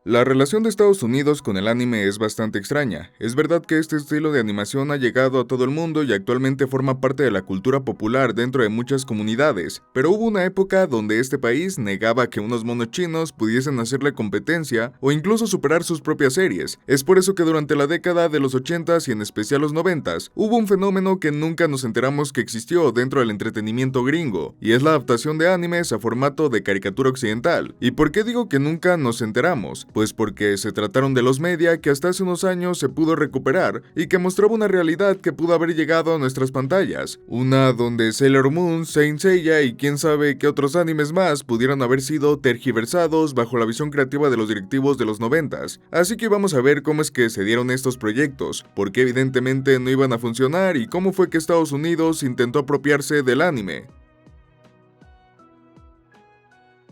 La relación de Estados Unidos con el anime es bastante extraña. Es verdad que este estilo de animación ha llegado a todo el mundo y actualmente forma parte de la cultura popular dentro de muchas comunidades, pero hubo una época donde este país negaba que unos monos chinos pudiesen hacerle competencia o incluso superar sus propias series. Es por eso que durante la década de los 80s y en especial los 90s, hubo un fenómeno que nunca nos enteramos que existió dentro del entretenimiento gringo, y es la adaptación de animes a formato de caricatura occidental. ¿Y por qué digo que nunca nos enteramos? Pues porque se trataron de los media que hasta hace unos años se pudo recuperar y que mostraba una realidad que pudo haber llegado a nuestras pantallas. Una donde Sailor Moon, Saint Seiya y quién sabe qué otros animes más pudieran haber sido tergiversados bajo la visión creativa de los directivos de los 90s. Así que vamos a ver cómo es que se dieron estos proyectos, por qué evidentemente no iban a funcionar y cómo fue que Estados Unidos intentó apropiarse del anime.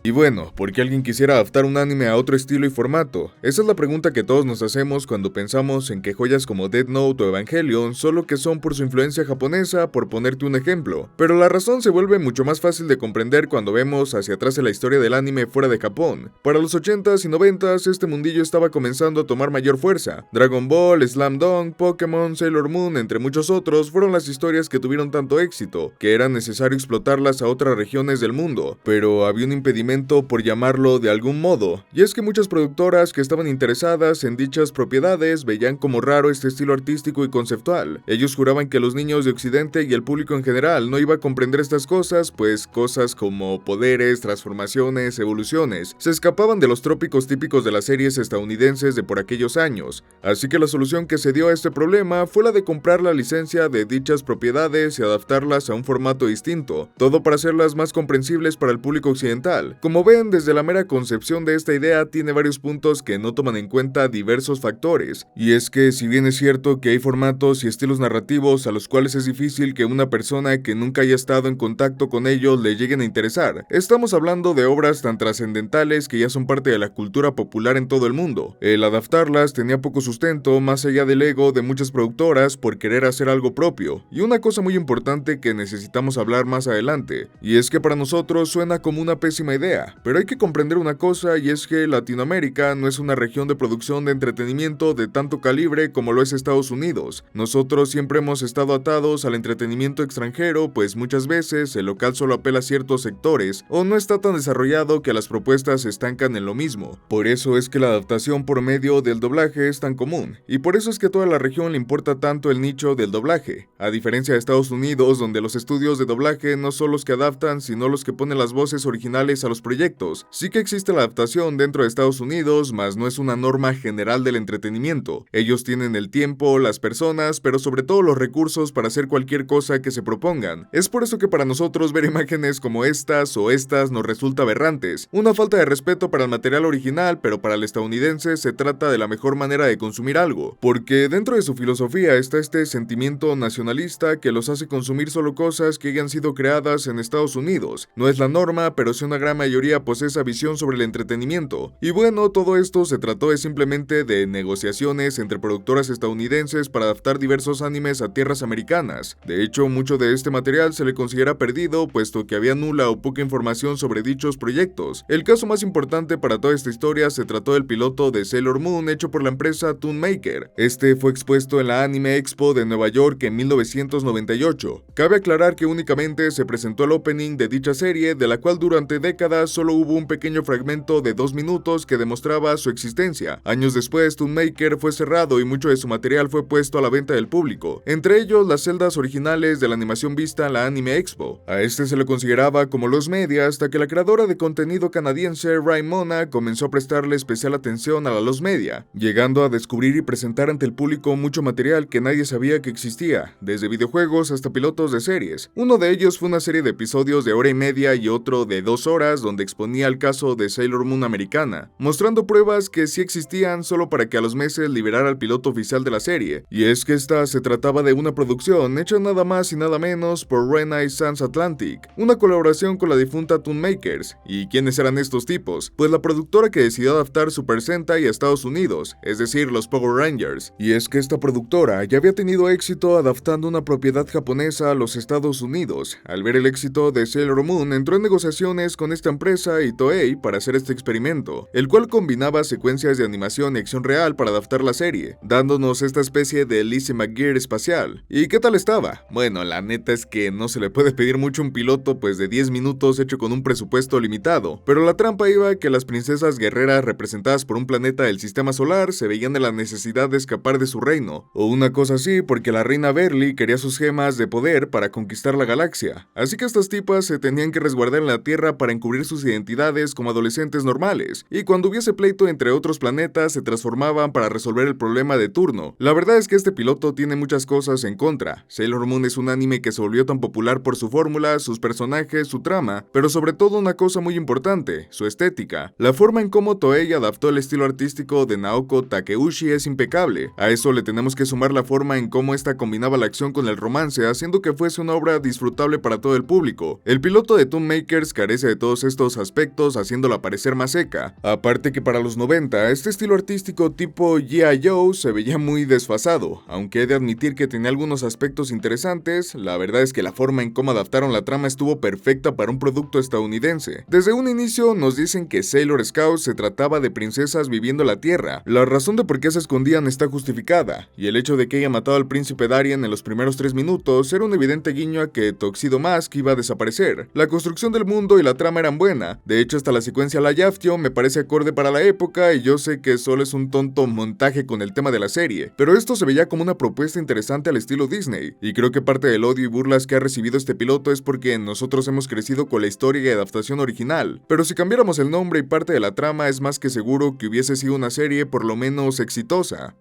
Y bueno, ¿por qué alguien quisiera adaptar un anime a otro estilo y formato? Esa es la pregunta que todos nos hacemos cuando pensamos en que joyas como Death Note o Evangelion solo que son por su influencia japonesa, por ponerte un ejemplo. Pero la razón se vuelve mucho más fácil de comprender cuando vemos hacia atrás en la historia del anime fuera de Japón. Para los 80s y 90s este mundillo estaba comenzando a tomar mayor fuerza. Dragon Ball, Slam Dunk, Pokémon, Sailor Moon, entre muchos otros, fueron las historias que tuvieron tanto éxito, que era necesario explotarlas a otras regiones del mundo. Pero había un impedimento por llamarlo de algún modo, y es que muchas productoras que estaban interesadas en dichas propiedades veían como raro este estilo artístico y conceptual. Ellos juraban que los niños de Occidente y el público en general no iba a comprender estas cosas, pues cosas como poderes, transformaciones, evoluciones, se escapaban de los trópicos típicos de las series estadounidenses de por aquellos años. Así que la solución que se dio a este problema fue la de comprar la licencia de dichas propiedades y adaptarlas a un formato distinto, todo para hacerlas más comprensibles para el público occidental. Como ven, desde la mera concepción de esta idea tiene varios puntos que no toman en cuenta diversos factores, y es que si bien es cierto que hay formatos y estilos narrativos a los cuales es difícil que una persona que nunca haya estado en contacto con ellos le lleguen a interesar, estamos hablando de obras tan trascendentales que ya son parte de la cultura popular en todo el mundo. El adaptarlas tenía poco sustento más allá del ego de muchas productoras por querer hacer algo propio, y una cosa muy importante que necesitamos hablar más adelante, y es que para nosotros suena como una pésima idea, pero hay que comprender una cosa, y es que Latinoamérica no es una región de producción de entretenimiento de tanto calibre como lo es Estados Unidos. Nosotros siempre hemos estado atados al entretenimiento extranjero, pues muchas veces el local solo apela a ciertos sectores o no está tan desarrollado que las propuestas se estancan en lo mismo. Por eso es que la adaptación por medio del doblaje es tan común, y por eso es que a toda la región le importa tanto el nicho del doblaje, a diferencia de Estados Unidos, donde los estudios de doblaje no son los que adaptan, sino los que ponen las voces originales a los proyectos. Sí que existe la adaptación dentro de Estados Unidos, mas no es una norma general del entretenimiento. Ellos tienen el tiempo, las personas, pero sobre todo los recursos para hacer cualquier cosa que se propongan. Es por eso que para nosotros ver imágenes como estas o estas nos resulta aberrantes, una falta de respeto para el material original, pero para el estadounidense se trata de la mejor manera de consumir algo, porque dentro de su filosofía está este sentimiento nacionalista que los hace consumir solo cosas que hayan sido creadas en Estados Unidos. No es la norma, pero sí una gran mayoría posee esa visión sobre el entretenimiento. Y bueno, todo esto se trató de simplemente de negociaciones entre productoras estadounidenses para adaptar diversos animes a tierras americanas. De hecho, mucho de este material se le considera perdido, puesto que había nula o poca información sobre dichos proyectos. El caso más importante para toda esta historia se trató del piloto de Sailor Moon hecho por la empresa Toon Maker. Este fue expuesto en la Anime Expo de Nueva York en 1998. Cabe aclarar que únicamente se presentó el opening de dicha serie, de la cual durante décadas solo hubo un pequeño fragmento de 2 minutos que demostraba su existencia. Años después, Toon Maker fue cerrado y mucho de su material fue puesto a la venta del público, entre ellos las celdas originales de la animación vista en la Anime Expo. A este se lo consideraba como los media hasta que la creadora de contenido canadiense Ray Mona comenzó a prestarle especial atención a la los media, llegando a descubrir y presentar ante el público mucho material que nadie sabía que existía, desde videojuegos hasta pilotos de series. Uno de ellos fue una serie de episodios de hora y media y otro de 2 horas donde exponía el caso de Sailor Moon americana, mostrando pruebas que sí existían solo para que a los meses liberara el piloto oficial de la serie, y es que esta se trataba de una producción hecha nada más y nada menos por Renai Sans Atlantic, una colaboración con la difunta Toon Makers. ¿Y quiénes eran estos tipos? Pues la productora que decidió adaptar Super Sentai a Estados Unidos, es decir, los Power Rangers. Y es que esta productora ya había tenido éxito adaptando una propiedad japonesa a los Estados Unidos. Al ver el éxito de Sailor Moon, entró en negociaciones con esta empresa empresa y Toei para hacer este experimento, el cual combinaba secuencias de animación y acción real para adaptar la serie, dándonos esta especie de Lizzie McGuire espacial. ¿Y qué tal estaba? Bueno, la neta es que no se le puede pedir mucho a un piloto pues de 10 minutos hecho con un presupuesto limitado, pero la trampa iba que las princesas guerreras representadas por un planeta del sistema solar se veían en la necesidad de escapar de su reino, o una cosa así porque la reina Berly quería sus gemas de poder para conquistar la galaxia, así que estas tipas se tenían que resguardar en la Tierra para encubrir sus identidades como adolescentes normales, y cuando hubiese pleito entre otros planetas se transformaban para resolver el problema de turno. La verdad es que este piloto tiene muchas cosas en contra. Sailor Moon es un anime que se volvió tan popular por su fórmula, sus personajes, su trama, pero sobre todo una cosa muy importante, su estética. La forma en cómo Toei adaptó el estilo artístico de Naoko Takeuchi es impecable. A eso le tenemos que sumar la forma en cómo esta combinaba la acción con el romance, haciendo que fuese una obra disfrutable para todo el público. El piloto de Toon Makers carece de todos estos aspectos, haciéndola parecer más seca. Aparte que para los 90, este estilo artístico tipo G.I. Joe se veía muy desfasado, aunque he de admitir que tenía algunos aspectos interesantes. La verdad es que la forma en cómo adaptaron la trama estuvo perfecta para un producto estadounidense. Desde un inicio nos dicen que Sailor Scouts se trataba de princesas viviendo la Tierra. La razón de por qué se escondían está justificada, y el hecho de que haya matado al príncipe Darien en los primeros 3 minutos era un evidente guiño a que Tuxedo Mask iba a desaparecer. La construcción del mundo y la trama eran buena, de hecho hasta la secuencia live action me parece acorde para la época, y yo sé que solo es un tonto montaje con el tema de la serie, pero esto se veía como una propuesta interesante al estilo Disney, y creo que parte del odio y burlas que ha recibido este piloto es porque nosotros hemos crecido con la historia y adaptación original, pero si cambiáramos el nombre y parte de la trama es más que seguro que hubiese sido una serie por lo menos exitosa.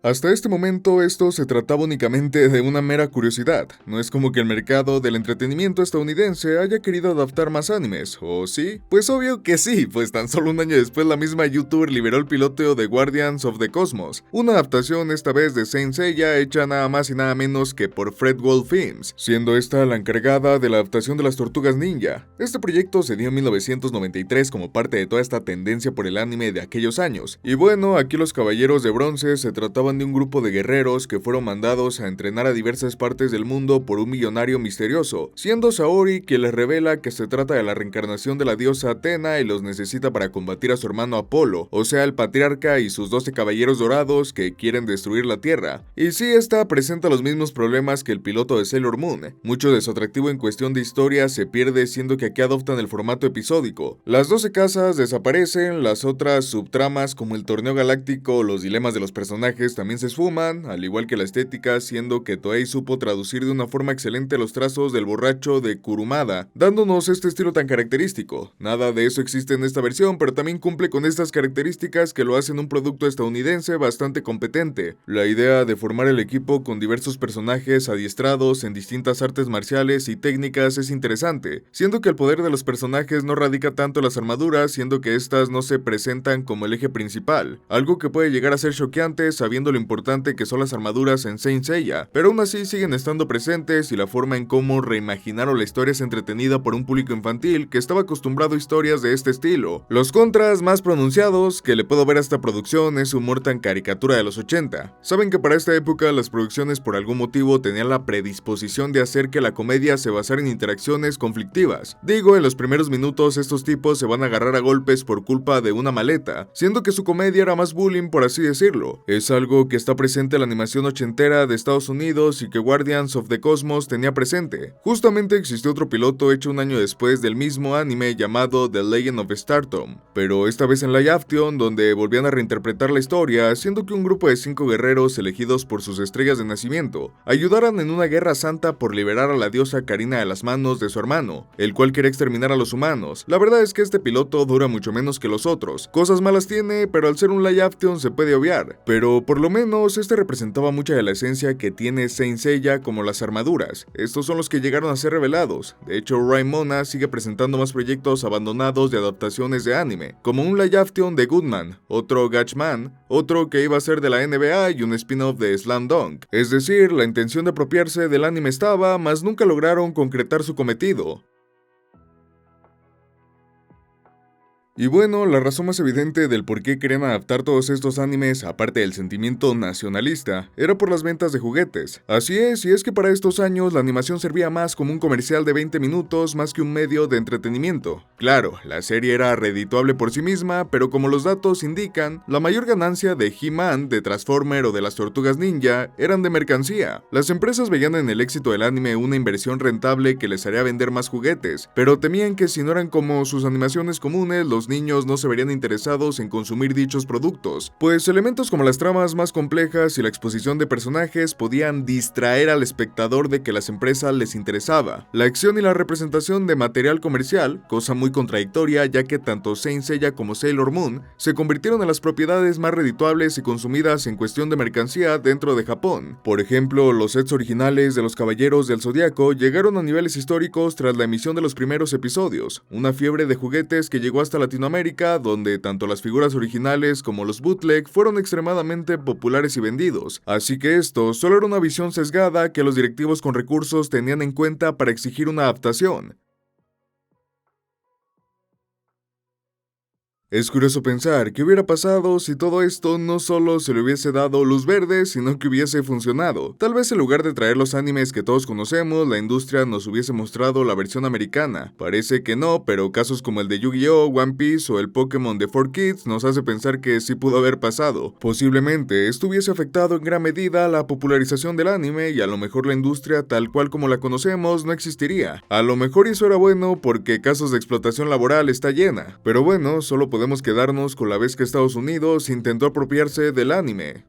Hasta este momento esto se trataba únicamente de una mera curiosidad, no es como que el mercado del entretenimiento estadounidense haya querido adaptar más animes, ¿o sí? Pues obvio que sí, pues tan solo un año después la misma YouTuber liberó el piloto de Guardians of the Cosmos, una adaptación esta vez de Saint Seiya hecha nada más y nada menos que por Fredwell Films, siendo esta la encargada de la adaptación de las Tortugas Ninja. Este proyecto se dio en 1993 como parte de toda esta tendencia por el anime de aquellos años, y bueno, aquí los Caballeros de Bronce se trataban de un grupo de guerreros que fueron mandados a entrenar a diversas partes del mundo por un millonario misterioso, siendo Saori quien les revela que se trata de la reencarnación de la diosa Atena y los necesita para combatir a su hermano Apolo, o sea el patriarca y sus 12 caballeros dorados que quieren destruir la Tierra. Y sí, esta presenta los mismos problemas que el piloto de Sailor Moon. Mucho de su atractivo en cuestión de historia se pierde, siendo que aquí adoptan el formato episódico. Las 12 casas desaparecen, las otras subtramas como el torneo galáctico o los dilemas de los personajes también se esfuman, al igual que la estética, siendo que Toei supo traducir de una forma excelente los trazos del borracho de Kurumada, dándonos este estilo tan característico. Nada de eso existe en esta versión, pero también cumple con estas características que lo hacen un producto estadounidense bastante competente. La idea de formar el equipo con diversos personajes adiestrados en distintas artes marciales y técnicas es interesante, siendo que el poder de los personajes no radica tanto en las armaduras, siendo que estas no se presentan como el eje principal, algo que puede llegar a ser choqueante sabiendo lo importante que son las armaduras en Saint Seiya, pero aún así siguen estando presentes, y la forma en cómo reimaginaron la historia es entretenida por un público infantil que estaba acostumbrado a historias de este estilo. Los contras más pronunciados que le puedo ver a esta producción es su humor tan caricatura de los 80. Saben que para esta época las producciones por algún motivo tenían la predisposición de hacer que la comedia se basara en interacciones conflictivas. Digo, en los primeros minutos estos tipos se van a agarrar a golpes por culpa de una maleta, siendo que su comedia era más bullying, por así decirlo. Es algo que está presente en la animación ochentera de Estados Unidos y que Guardians of the Cosmos tenía presente. Justamente existió otro piloto hecho un año después del mismo anime llamado The Legend of Stardom, pero esta vez en live action, donde volvían a reinterpretar la historia, haciendo que un grupo de 5 guerreros elegidos por sus estrellas de nacimiento ayudaran en una guerra santa por liberar a la diosa Karina de las manos de su hermano, el cual quería exterminar a los humanos. La verdad es que este piloto dura mucho menos que los otros. Cosas malas tiene, pero al ser un live action se puede obviar, pero por lo menos este representaba mucha de la esencia que tiene Saint Seiya, como las armaduras. Estos son los que llegaron a ser revelados. De hecho, Raimona sigue presentando más proyectos abandonados de adaptaciones de anime, como un live action de Goodman, otro Gatchman, otro que iba a ser de la NBA y un spin-off de Slam Dunk. Es decir, la intención de apropiarse del anime estaba, mas nunca lograron concretar su cometido. Y bueno, la razón más evidente del por qué querían adaptar todos estos animes, aparte del sentimiento nacionalista, era por las ventas de juguetes. Así es, y es que para estos años la animación servía más como un comercial de 20 minutos más que un medio de entretenimiento. Claro, la serie era redituable por sí misma, pero como los datos indican, la mayor ganancia de He-Man, de Transformer o de las Tortugas Ninja eran de mercancía. Las empresas veían en el éxito del anime una inversión rentable que les haría vender más juguetes, pero temían que si no eran como sus animaciones comunes, los niños no se verían interesados en consumir dichos productos, pues elementos como las tramas más complejas y la exposición de personajes podían distraer al espectador de que las empresas les interesaba. La acción y la representación de material comercial, cosa muy contradictoria ya que tanto Saint Seiya como Sailor Moon se convirtieron en las propiedades más redituables y consumidas en cuestión de mercancía dentro de Japón. Por ejemplo, los sets originales de los Caballeros del Zodiaco llegaron a niveles históricos tras la emisión de los primeros episodios, una fiebre de juguetes que llegó hasta Latinoamérica, donde tanto las figuras originales como los bootleg fueron extremadamente populares y vendidos. Así que esto solo era una visión sesgada que los directivos con recursos tenían en cuenta para exigir una adaptación. Es curioso pensar qué hubiera pasado si todo esto no solo se le hubiese dado luz verde, sino que hubiese funcionado. Tal vez en lugar de traer los animes que todos conocemos, la industria nos hubiese mostrado la versión americana. Parece que no, pero casos como el de Yu-Gi-Oh!, One Piece o el Pokémon de 4Kids nos hace pensar que sí pudo haber pasado. Posiblemente esto hubiese afectado en gran medida la popularización del anime y a lo mejor la industria tal cual como la conocemos no existiría. A lo mejor eso era bueno porque casos de explotación laboral está llena. Pero bueno, solo podemos quedarnos con la vez que Estados Unidos intentó apropiarse del anime.